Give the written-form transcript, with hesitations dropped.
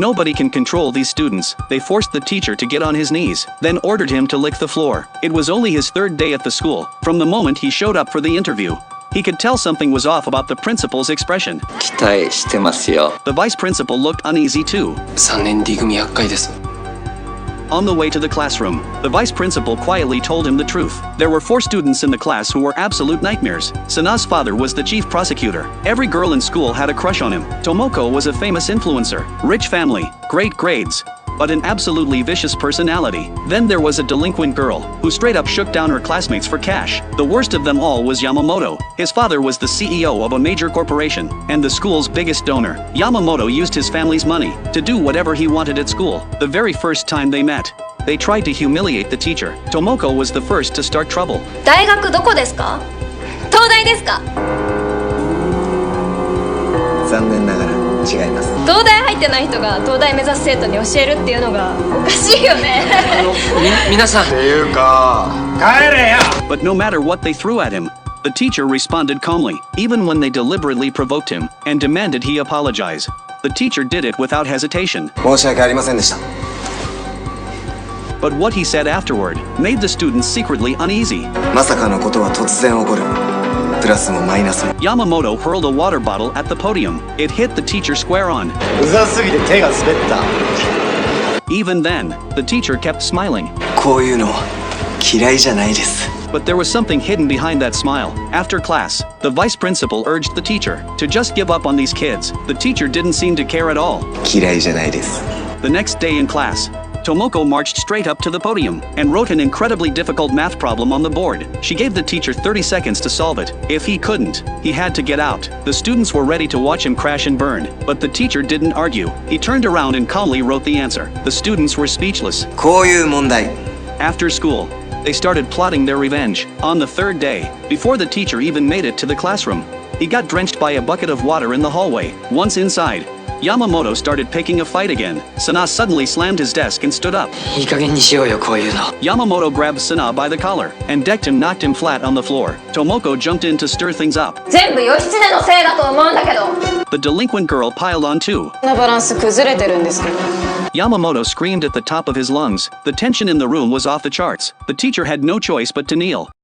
Nobody can control these students. They forced the teacher to get on his knees, then ordered him to lick the floor. It was only his third day at the school. From the moment he showed up for the interview, he could tell something was off about the principal's expression. 期待してますよ。 The vice principal looked uneasy too. 3年 D 組厄介です。 On the way to the classroom, the vice principal quietly told him the truth. There were 4 students in the class who were absolute nightmares. Sana's father was the chief prosecutor. Every girl in school had a crush on him. Tomoko was a famous influencer, rich family, great grades, but an absolutely vicious personality. Then there was a delinquent girl, who straight up shook down her classmates for cash. The worst of them all was Yamamoto. His father was the CEO of a major corporation, and the school's biggest donor. Yamamoto used his family's money to do whatever he wanted at school. The very first time they met, they tried to humiliate the teacher. Tomoko was the first to start trouble. 大学どこですか？東大ですか？残念ながら違います。東大入ってない人が東大目指す生徒に教えるっていうのがおかしいよね。皆さん。っていうか、帰れよ。 But no matter what they threw at him, the teacher responded calmly, even when they deliberately provoked him and demanded he apologize. The teacher did it without hesitation. 申し訳ありませんでした。 But what he said afterward made the students secretly uneasy. まさかのことは突然起こる。プラスもマイナスも。 Yamamoto hurled a water bottle at the podium. It hit the teacher square on. うざすぎて手が滑った。 Even then, the teacher kept smiling. こういうの嫌いじゃないです。 But there was something hidden behind that smile. After class, the vice principal urged the teacher to just give up on these kids. The teacher didn't seem to care at all. 嫌いじゃないです。 The next day in class, Tomoko marched straight up to the podium and wrote an incredibly difficult math problem on the board. She gave the teacher 30 seconds to solve it. If he couldn't, he had to get out. The students were ready to watch him crash and burn, but the teacher didn't argue. He turned around and calmly wrote the answer. The students were speechless. こういう問題。 After school, they started plotting their revenge. On the third day, before the teacher even made it to the classroom, he got drenched by a bucket of water in the hallway. Once inside, Yamamoto started picking a fight again. Sana suddenly slammed his desk and stood up. いい加減にしようよ、こういうの。 Yamamoto grabbed Sana by the collar and decked him, knocked him flat on the floor. Tomoko jumped in to stir things up. 全部義経のせいだと思うんだけど。 The delinquent girl piled on too. バランス崩れてるんですけど。 Yamamoto screamed at the top of his lungs. The tension in the room was off the charts. The teacher had no choice but to kneel.